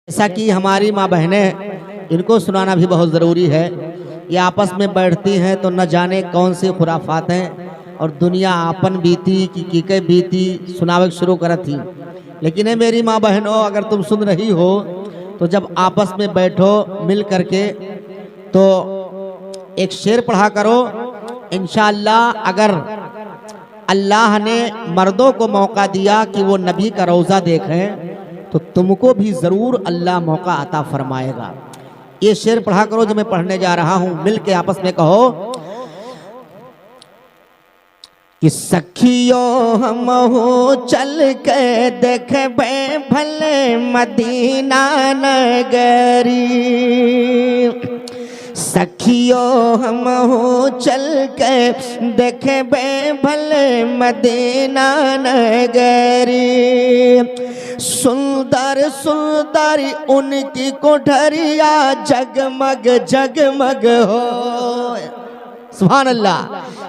जैसा कि हमारी माँ बहनें, इनको सुनाना भी बहुत ज़रूरी है। ये आपस में बैठती हैं तो न जाने कौन से खुराफात हैं और दुनिया आपन बीती की के बीती सुनावे शुरू करत थी। लेकिन है मेरी माँ बहनों, अगर तुम सुन रही हो तो जब आपस में बैठो मिल करके तो एक शेर पढ़ा करो। इंशाअल्लाह अगर अल्लाह ने मर्दों को मौका दिया कि वो नबी का रोज़ा देखें तो तुमको भी ज़रूर अल्लाह मौका अता फरमाएगा। ये शेर पढ़ा करो जो मैं पढ़ने जा रहा हूँ, मिल के आपस में कहो कि सखियों हम हो चल के देखबे भले मदीना नगरी। सखियों हम हो चल के देखबे भले मदीना नगरी। सुंदर सुंदर उनकी कोठरिया जगमग जगमग हो। सुभान अल्लाह।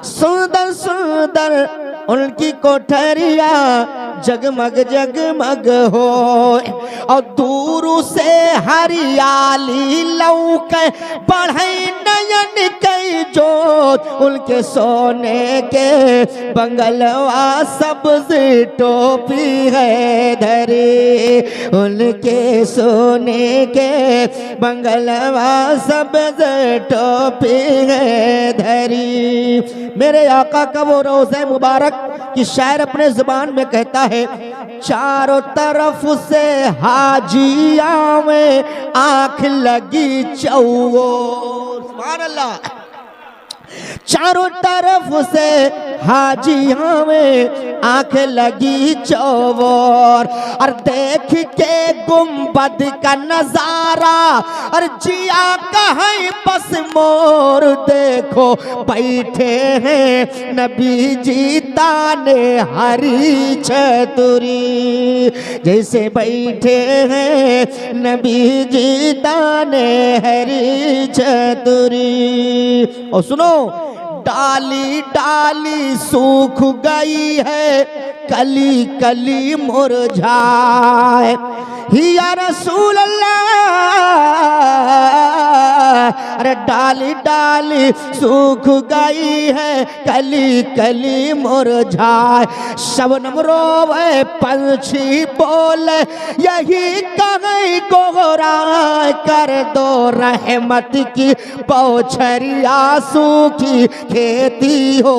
सुंदर सुंदर उनकी कोठरिया जगमग जगमग हो और दूर से हरियाली लौके बढ़े नयन के जोत। उनके सोने के बंगलवा सब्ज टोपी है धरी। उनके सोने के बंगलवा सब्ज टोपी है धरी। मेरे आका का वो रोज़े मुबारक कि शायर अपने ज़ुबान में कहता है, चारों तरफ से हाजिया में आँख लगी चौओर। सुभान अल्लाह। चारों तरफ से हाजिया में आंख लगी चौवर और देख के गुंबद का नजारा और जिया कहीं बस मोर। देखो बैठे हैं नबी जी ताने हरी चतुरी। जैसे बैठे हैं नबी जी ताने हरी चतुरी। और सुनो, डाली डाली सूख गई है कली कली मुरझाए। या रसूल अल्लाह, अरे डाली डाली सूख गई है कली कली मुरझाए। शबनम रोवे पंछी बोले यही कहीं गोरा। कर दो रहमत की पौछरिया सूखी खेती हो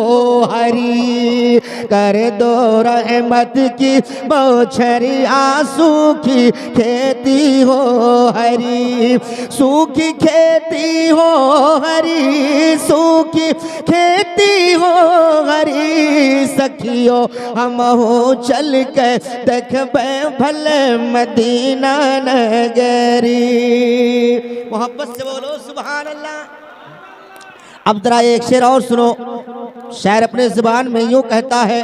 हरी। कर दो रहमत की पौछरिया सूखी खेती हो हरी। सूखी खेती हो हरी, सूखी खेती हो हरी। सखियो हम हो चल के देखबे भले मदीना नगरी। मोहब्बत से बोलो सुभान अल्लाह। अब जरा एक शेर और सुनो। शायर अपने ज़ुबान में यूं कहता है,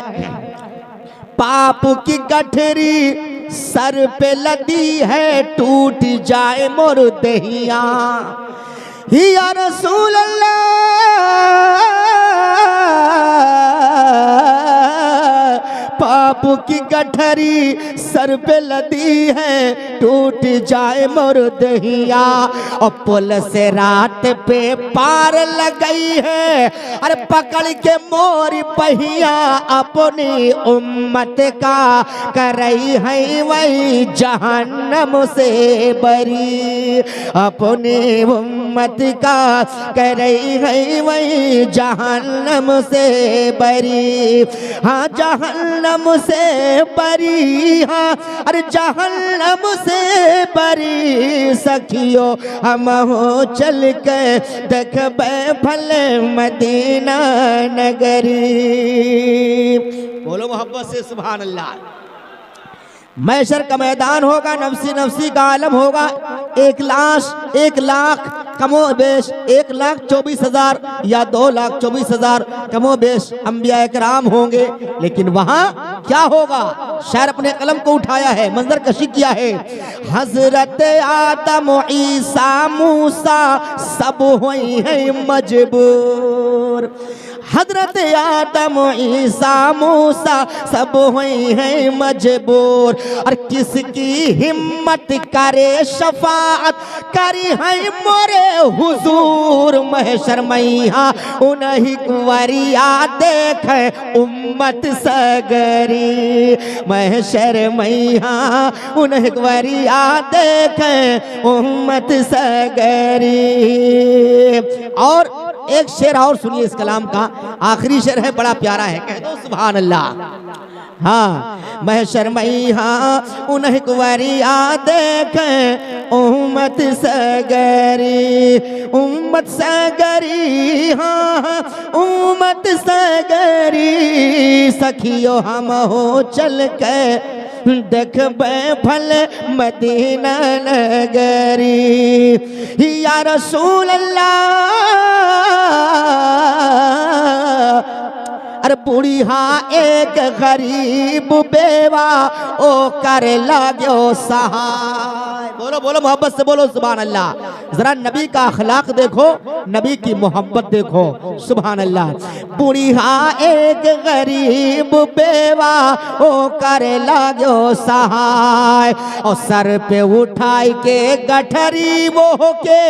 पाप की गठरी सर पे लदी है टूट जाए मोर दहिया। या रसूल अल्लाह, पाप की गठरी सर पे लदी है टूट जाए मोर दहिया। और पुल से रात पे पार लगई है अरे पकड़ के मोरी पहिया। अपनी उम्मत का करई है वही जहन्नम से बरी। अपनी उम्मत का करई है वही जहन्नम से बरी। हाँ जहन्नम से बरी, हाँ अरे जहन्नम से बरी। सखियो हम हो चल के देखबे भले मदीना नगरी। बोलो मोहब्बत से सुभान अल्लाह। मैशर का मैदान होगा, नफसी नफसी का आलम होगा। 1 लाख कमो बेश 1,24,000 या 2,24,000 कमो बेश अंबिया इकराम होंगे। लेकिन वहाँ क्या होगा? शायर अपने कलम को उठाया है, मंजर कशी किया है। हजरत आदम ईसा मूसा सब हुई है मजबूर। हजरत आदम ईसा मूसा सब हुई हैं मजबूर, और किसकी हिम्मत करे शफाअत करी है मोरे हुजूर। महशर मैया उन्हीं कुंवरिया देखे उम्मत सगरी, महशर मैया उन्हीं कुंवरिया देखे उम्मत सगरी। और एक शेर और सुनिए इस कलाम का, आखिरी शेर है, बड़ा प्यारा है, कह दो सुभान अल्लाह। हाँ, महशर मैया उन्हीं कुंवरिया देखे उम्मत सगरी, उम्मत सगरी, हाँ उम्मत सगरी। सखियो हम हो चल के देखबे भले मदीना नगरी, या रसूल अल्लाह। अरे बूढ़िया एक गरीब बेवा ओ कर लागो सहाय। बोलो बोलो मोहब्बत से बोलो सुभान अल्लाह। जरा नबी का अखलाक देखो, नबी की मोहब्बत देखो, सुभान अल्लाह। बूढ़िया एक गरीब बेवा ओ कर लागो सहाय, और सर पे उठाई के गठरी वो के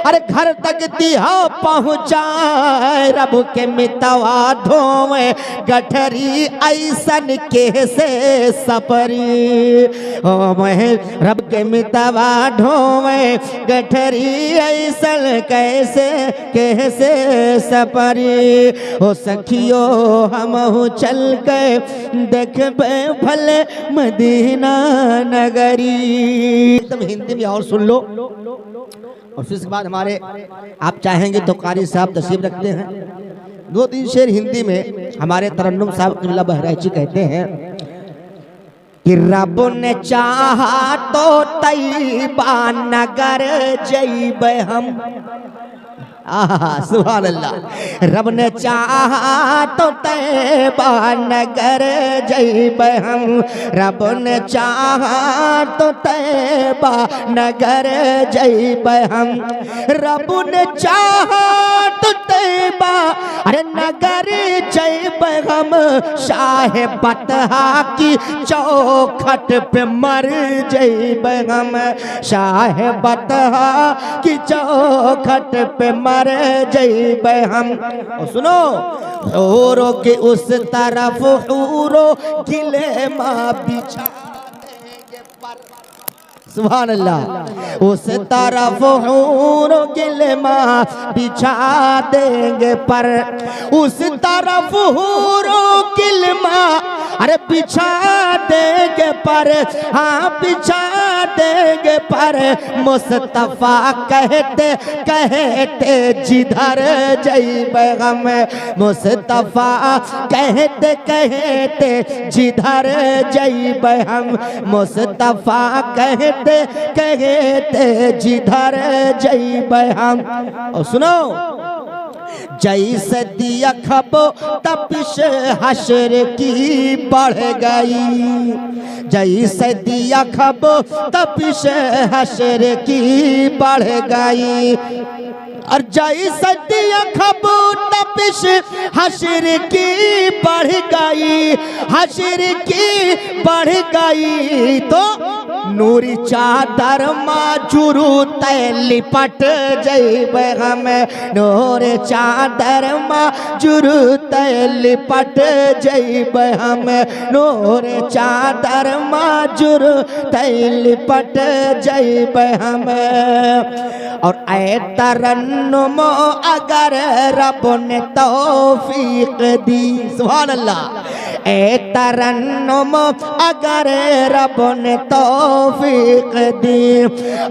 अरे घर तक दिया पहुँचाए। रब के मितवा धोवे गठरी ऐसन कैसे सपरी, ओ मैं रब के मितवा ढोवे गठरी ऐसन कैसे कैसे सपरी। हो सखियो हम चल के देखबे भले मदीना नगरी। एकदम हिंदी में और सुन लो, और फिर इसके बाद हमारे आप चाहेंगे तो कारी साहब तशरीफ रखते हैं। 2-3 शेर हिंदी में हमारे तरन्नुम साहब क़िबला बहराइची कहते हैं कि रब ने चाहा तो तैयबा नगर जइबे हम। सुभान अल्लाह। रब ने चाहा तो तैयबा नगर जइबे हम, रब ने चाहा तो तैयबा नगर जइबे हम। रब ने चाहा तो तैयबा अरे नगर जइबे हम, शाह बतहा की चौखट पे मर जइबे हम, शाह बतहा की चौखट पे मर जइबे हम। और सुनो, हूरों के उस तरफ हूरों गिले माँ बिछा देंगे पर, सुभान अल्लाह। उस तरफ हूरों गिले माँ बिछा देंगे पर, उस तरफ हूरों गिले माँ अरे बिछा देंगे पर, हाँ बिछा देंगे पर। मुस्तफा कहते कहते जिधर जइबे हम, मुस्तफा कहते कहते जिधर जइबे हम, मुस्तफा कहते कहते जिधर जइबे हम। और सुनो, जैसे दिया खबो तपिश हशर की बढ़ गई, जैसे दिया खबो तपिश हशर की बढ़ गई। और जैसे दिया खबो तपिश हशर की बढ़ गई, हशर की बढ़ गई। तो नूरी चादर माजुरू तय लिपट जइबे हम, नूर चादर माजुरू तय लिपट जइबे हम, नूर चादर माजुरू तय लिपट जइबे हम। और ऐ तरन्नुम अगर रब ने तौफीक दी, सुभान अल्लाह। ऐ तरन्नुम अगर रब ने तौफीक दी,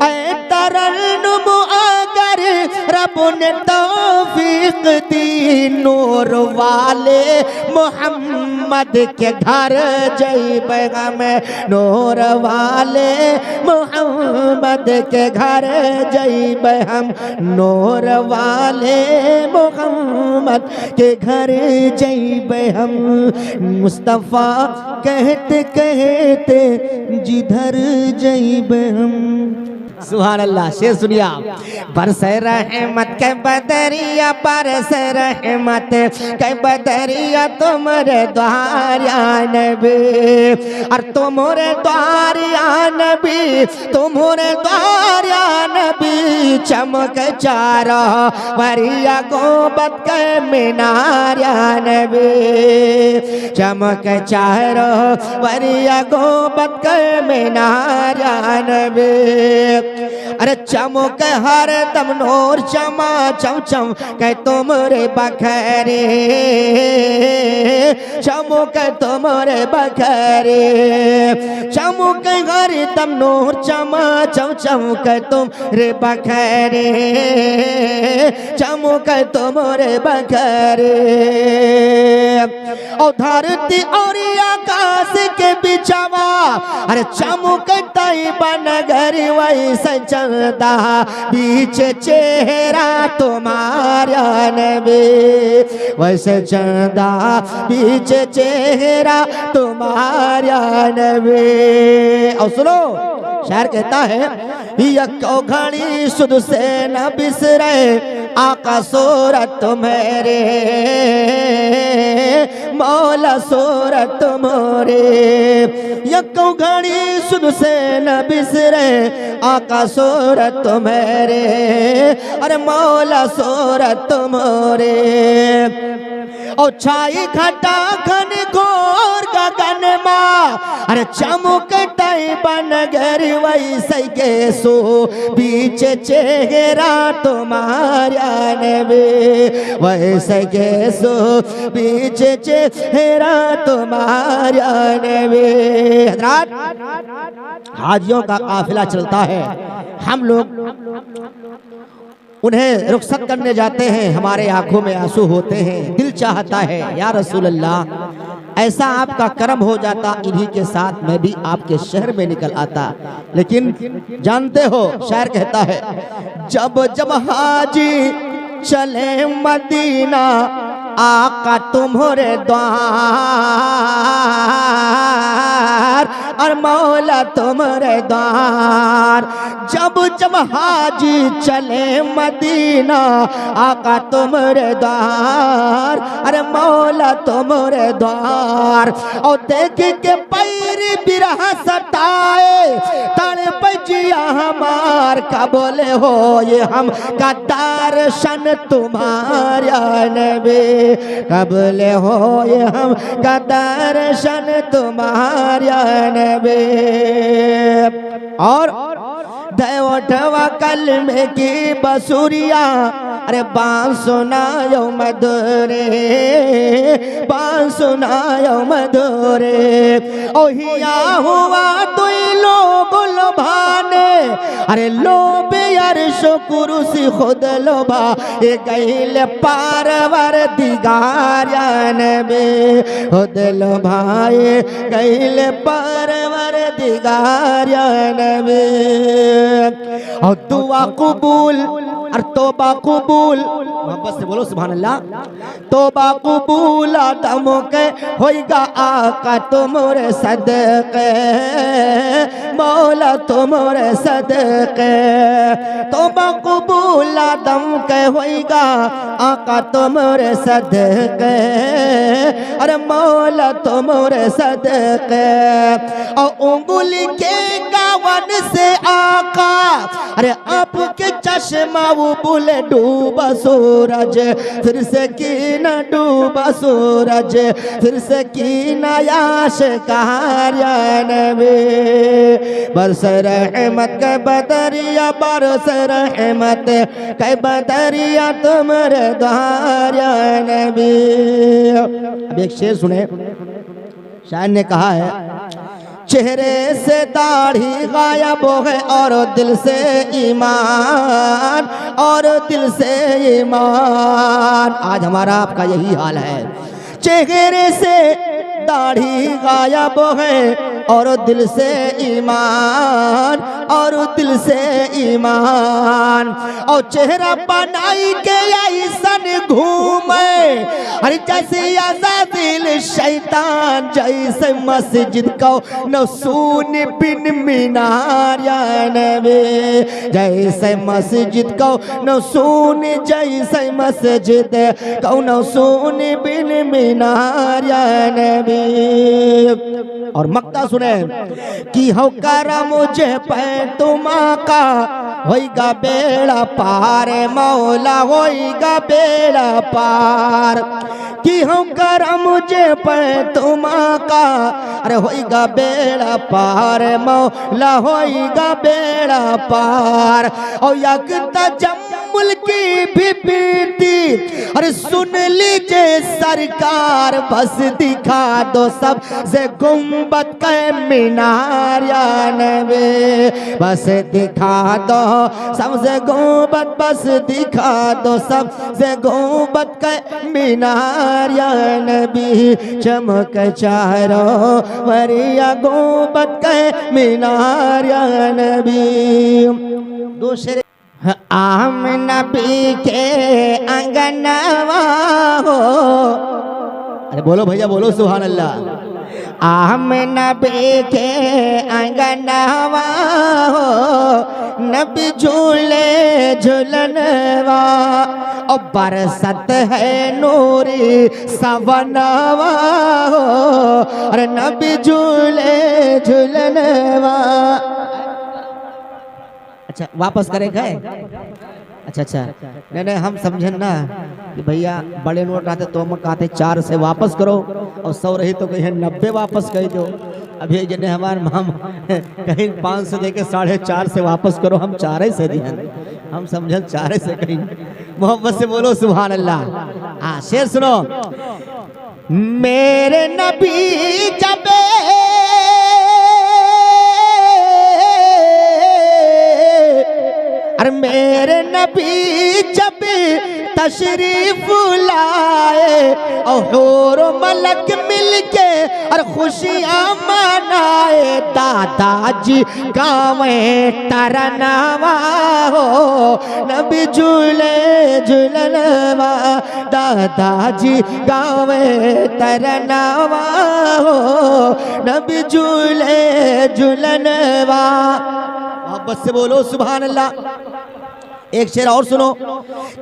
ऐ तरन्नुम अगर रब ने तौफीक दी। नूर वाले मोहम्मद के घर जइबे हम, नूर वाले मोहम्मद के घर जइबे हम, नूर वाले मोहम्मद के घर जइबे हम। मुस्तफा कहते कहते जिधर जइबे हम। सुभान अल्लाह। शेर सुनिए आप। बरस रहमत के बदरिया, बरस रहमत के बदरिया तुम्हारे द्वार या नबी, और तुम्हारे द्वार या नबी, तुम्हारे द्वार या नबी, चमक चारा वरिया गोबत के मीनार या नबी, चमक चारा वरिया गोबत के मीनार या नबी। अरे चमक हर दम नूर चमा चम चम के तुमरे बखरे, चमक तुमरे बखरे, चमक हर दम नूर चमा चम चम के तुमरे बखरे, चमक तुमरे बखरे। और धरती और आकाश के बिचवा, अरे चमकता बनगर वैसे चंदा, बीच चेहरा तुम्हारा नबी, वैसे चंदा बीच चेहरा तुम्हारा नबी। और सुनो शायर कहता है, यको घड़ी सुध से न बिसरे आका सूरत मेरे, मौला सूरत मोरे, यको घड़ी सुध से न बिसरे आका सूरत मेरे, अरे मौला सूरत मोरे। और छाई घटा घन घोर गगन माँ, अरे चमकता बनगर वैसे के सो, बीच चेहरा तुम्हारा नबी, वैसे के सो, बीच चेहरा तुम्हारा नबी। हज़रात हाजियों का काफिला चलता है, हम लोग उन्हें रुखसत करने जाते हैं, हमारे आंखों में आंसू होते हैं, दिल चाहता है या रसूल अल्लाह ऐसा आपका कर्म हो जाता, इन्हीं के साथ मैं भी आपके शहर में निकल आता। लेकिन जानते हो शायर कहता है, जब जब हाजी चले मदीना आका तुम्हारे द्वार, और मौला तुम्हारे द्वार, जब जब हाजी चले मदीना आका तुम्हारे द्वार, अरे मौला तुम्हारे द्वार। और देख के पैर बिरह सताए तड़प जिया हमार, का बोले हो ये हम का दर्शन तुम्हारा नबी, कबले हो ये हम का दर्शन तुम्हारा नबी। और देवठवा कलमे की बसुरिया, अरे बांस सुनायो मधुरे, बांस सुनायो मधुरे। ओहिया हुआ तुई लोग लोभाने, अरे लोबे अर्श कुर्सी खुद लोभा, ये गईल पारवर दिगार नबी, खुद लोभाए गईल पारवर दिगार नबी। और दुआ कबूल और तोबा कबूल, मोहब्बत से बोलो सुभान अल्लाह। तोबा कबूल आदमों के होएगा आका तुम्हारे सदके, मौला तुम्हारे सदके। तोबा कबूल आदम के होएगा आका तुम्हारे सदके, अरे मौला तुम्हारे सदके। और उंगली के गावन से आका, अरे आपके चश्मा वो बुले डूबा सूरज, फिर से की न डूबा सूरज, फिर से की न याश कहारिया नबी। बरस रहमत के बदरिया, बरस रहमत के बदरिया तुम्हारे द्वारा नबी। अब एक शेर सुने, शायर ने कहा है, चेहरे से दाढ़ी गायब है और दिल से ईमान, और दिल से ईमान। आज हमारा आपका यही हाल है, चेहरे से दाढ़ी गायब है और दिल से ईमान, और दिल से ईमान, और चेहरा बनाई के ऐसन घूमे, अरे जैसे आजादिल शैतान, जैसे मस्जिद को नसून बिन मीनार या नबी, जैसे मस्जिद को नसून, जैसे मस्जिद को नसून बिन मीनार या नबी। और मक्ता सुने कि हो करा मुझे पे तुमा का, होइगा बेड़ा पार मौला, होइगा बेड़ा पार, कि हो करा मुझे पे तुमा का, अरे होइगा बेड़ा पार मौला, होइगा बेड़ा पार। और यकता जम्मुल की भी बीती, अरे सुन लीजिए सरकार, बस दिखा दो सब से गुंबद के मीनार या नबी, बस दिखा दो सबसे गुंबद, बस दिखा दो सबसे गुंबद के मीनार या नबी, चमक चारों वरिया गुंबद के मीनार या नबी। दूसरे आम नबी के अंगनवा हो, अरे बोलो भैया बोलो सुभान अल्लाह। आम नबी के अंगनवा हो, नबी झूले झूलनवा, और बरसत है नूरी सवनवा हो, अरे नबी झूले झूलनवा। अच्छा वापस करेगा? अच्छा अच्छा, नहीं हम समझन ना कि भैया बड़े नोट आते तो हम कहते 4 से वापस करो, और 100 रही तो कहीं 90 वापस कह दो। अभी जने हमारे माम कहीं 5 से देके 4.5 से वापस करो, हम 4 से दिया, हम समझन 4 से कहीं। मोहब्बत से बोलो सुभान अल्लाह। शेर सुनो, मेरे नबी जब अरे मेरे नबी जब तशरीफ लाए, और हूर मलक मिलके और खुशियाँ मनाए, दादाजी गावे तरनवा हो, नबी झूले झूलनवा, दादाजी गावे तरनवा हो, नबी झूले झूलनवा। मोहब्बत से बोलो सुभान अल्लाह। एक शेर और सुनो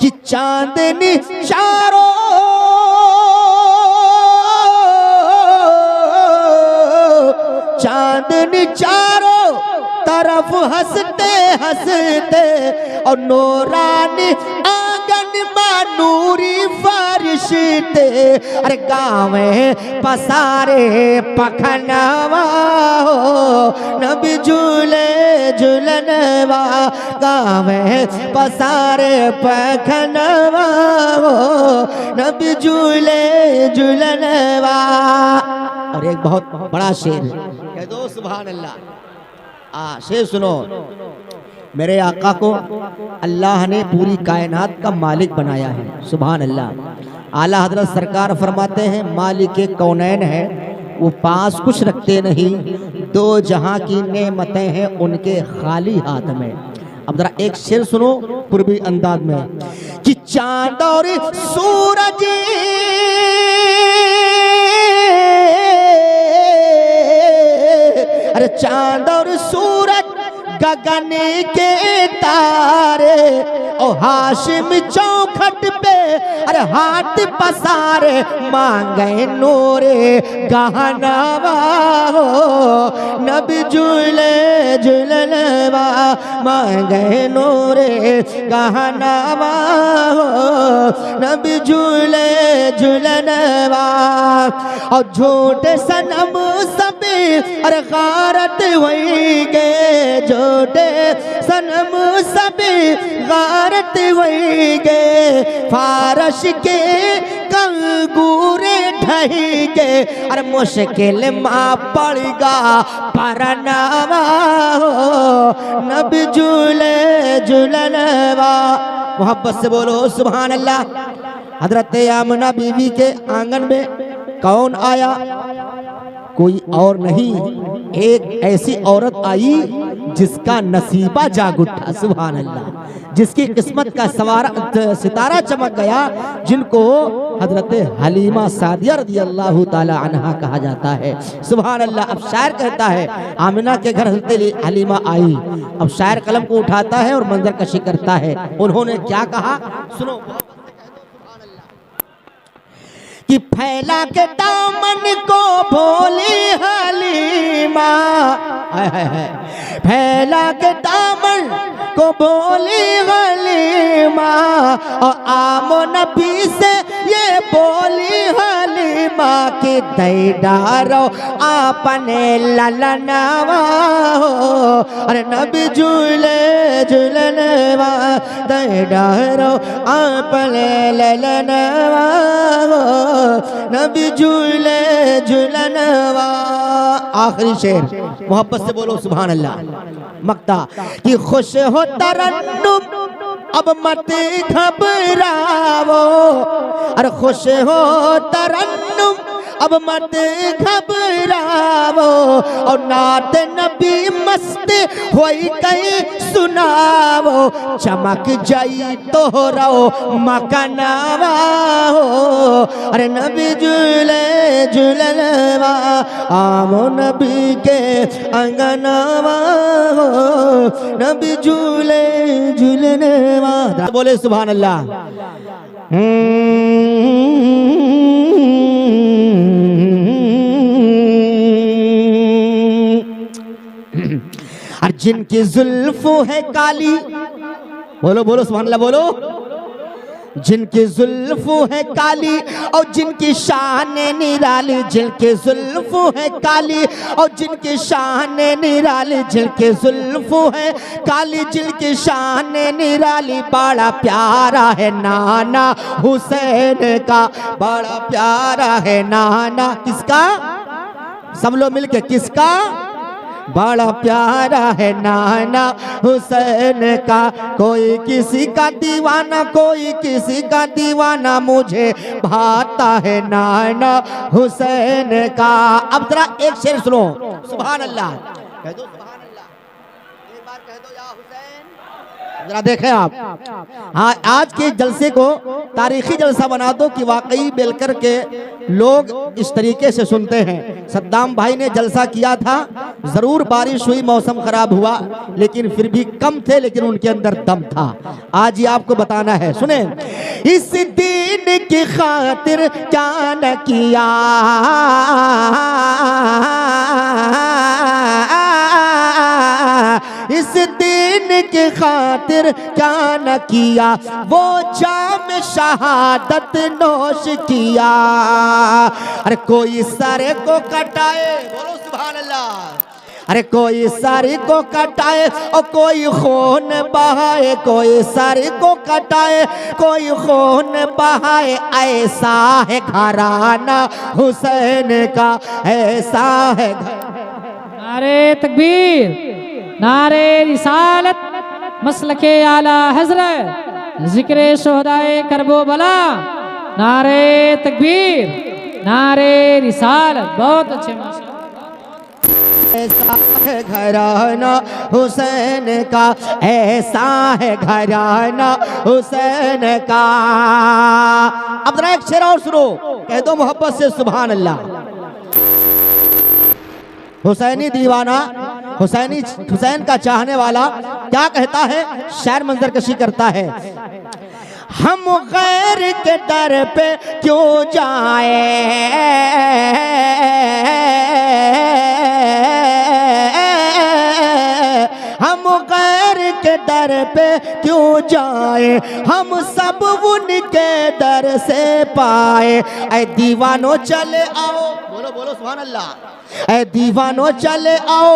कि चांदनी चारों चांदनी चारों तरफ हंसते हंसते, और नूरानी आंगन में नूरी फरिश्ते, अरे गावे पसारे पखनवा हो, नबी झूले झूलनवा, गावे पसारे पखनवा हो, नबी झूले झूलनवा। और एक बहुत बड़ा शेर कह दो सुभान अल्लाह। शेर सुनो, मेरे आका को अल्लाह ने पूरी कायनात का मालिक बनाया है, सुभान अल्लाह। आला हजरत सरकार फरमाते हैं मालिक कौनैन है, वो पास कुछ रखते नहीं, 2 जहां की नेमतें हैं उनके खाली हाथ में। अब जरा एक शेर सुनो पूर्वी अंदाज में कि चांद और सूरज अरे चांद और सूरज गगन के तारे, और हाशिम चौखट पे अरे हाथ पसारे, मांगे नूरे गहनवा हो, नबी झूले झूलनवा, मांगे नूरे गहनवा हो, नबी झूले झूलनवा। और झूठे सनम सभी अरे गारत हुई गे, झूठे सनम सभी गारत हुई गे, फारश के कंगूरे ढही गे, अरे मुश्किल माँ पड़ेगा परनावा हो, नबी झूले झूलनवा। मोहब्बत से बोलो सुभान अल्लाह। हजरत आमना बीवी के आंगन में कौन आया? कोई और नहीं, एक ऐसी औरत आई जिसका नसीबा जाग उठा, सुभान अल्लाह, जिसकी किस्मत का सितारा चमक गया, जिनको हजरत हलीमा सादिया रज़ियल्लाहु ताला अन्हा कहा जाता है, सुभान अल्लाह। अब शायर कहता है आमिना के घर हजरत हलीमा आई। अब शायर कलम को उठाता है और मंजर कशी करता है। उन्होंने क्या कहा सुनो, कि फैला के दामन को भोली हलीमा, फैला के दामन को भोली हलीमा, और आमो नबी से ये बोली हलीमा कि दई डारो आपने ललनवा हो, अरे नबी झूले झूलनवा, दई डारो आपने ललनवा हो, नबी झूले झूलनवा। आखिरी शेर मोहब्बत से बोलो सुभान अल्लाह। मक्ता कि खुश हो तरन्नुम अब मत घबराओ, अरे खुश हो तरन्नुम अब मत घबराओ, और नात नबी मस्त होई कहीं सुनाओ, चमक जाई तो रहो मकनावा हो, अरे नबी झूले झूलनवा, आमो नबी के अंगनवा हो, नबी झूले झूलनवा। बोले सुभान अल्लाह। और जिनकी जुल्फों है काली, बोलो बोलो सुभान अल्लाह बोलो, जिनकी जुल्फों है काली और जिनकी शान निराली, जिनकी जुल्फों है काली और जिनकी शान निराली, जिनकी जुल्फों है काली जिनकी शान निराली, बड़ा प्यारा है नाना हुसैन का, बड़ा प्यारा है नाना किसका, सब लोग मिलके किसका, बड़ा प्यारा है नाना हुसैन का, कोई किसी का दीवाना कोई किसी का दीवाना, मुझे भाता है नाना हुसैन का। अब जरा एक शेर सुनो, सुभान अल्लाह कह दो, सुभान अल्लाह एक बार कह दो, या हुसैन। जरा देखें आप, हाँ आज के जलसे को तारीखी जलसा बना दो कि वाकई बेलकर के लोग इस तरीके से सुनते हैं। सद्दाम भाई ने जलसा किया था, जरूर बारिश हुई, मौसम खराब हुआ, लेकिन फिर भी कम थे, लेकिन उनके अंदर दम था। आज ये आपको बताना है, सुने। इस दीन की खातिर क्या न किया, इस दीन की खातिर क्या न किया, वो जाम शहादत नोश किया, अरे कोई सर को कटाए, बोलो सुभान अल्लाह, अरे कोई सर को कटाए और कोई खून बहाए, कोई सर को कटाए कोई खून बहाए, ऐसा है घराना हुसैन का, ऐसा है। नारे तकबीर, नारे रिसालत, मसलके आला हजरत, जिक्रे शोहदाए करबो बला, नारे तकबीर, नारे रिसालत। बहुत अच्छे माशाअल्लाह। ऐसा है घराना हुसैन का, ऐसा है घराना हुसैन का। अब जरा एक शेर और सुनो, कह दो मोहब्बत से सुभान अल्लाह। हुसैनी दीवाना, हुसैन का चाहने वाला क्या कहता है, शायर मंजर कशी करता है। हम गैर के दर पे क्यों जाए, हम गैर के दर पे क्यों जाए, हम सब उनके दर से पाए। ऐ दीवानो चले आओ, बोलो बोलो सुभान अल्लाह, ऐ दीवानो चले आओ।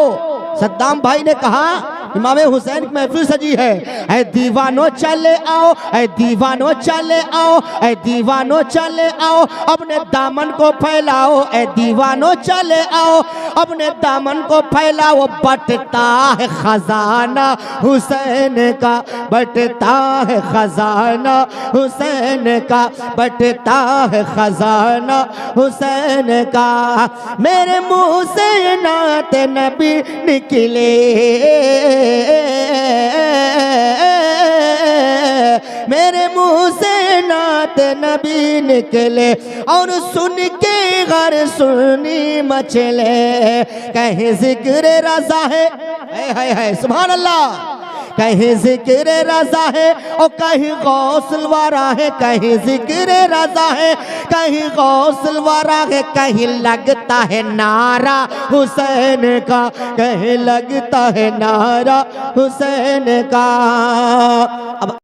सद्दाम भाई ने कहा इमाम हुसैन की महफिल सजी है। ऐ दीवानो चले आओ, ऐ दीवानो चले आओ, ऐ दीवानो चले आओ, अपने दामन को फैलाओ, ऐ दीवानो चले आओ, अपने दामन को फैलाओ। बटता है खजाना हुसैन का, बटता है खजाना हुसैन का, बटता है खजाना हुसैन का। मेरे मुंह से नात नबी निकले, मेरे मुंह से नात नबी निकले, और सुन के घर सुनी मचले। कहीं जिक्र रज़ा है सुभान अल्लाह, कहीं जिक्र रज़ा है और कहीं गौसल वारा है, कहीं जिक्र रज़ा है कहीं गौसल वारा है, कहीं लगता है नारा हुसैन का, कहीं लगता है नारा हुसैन का।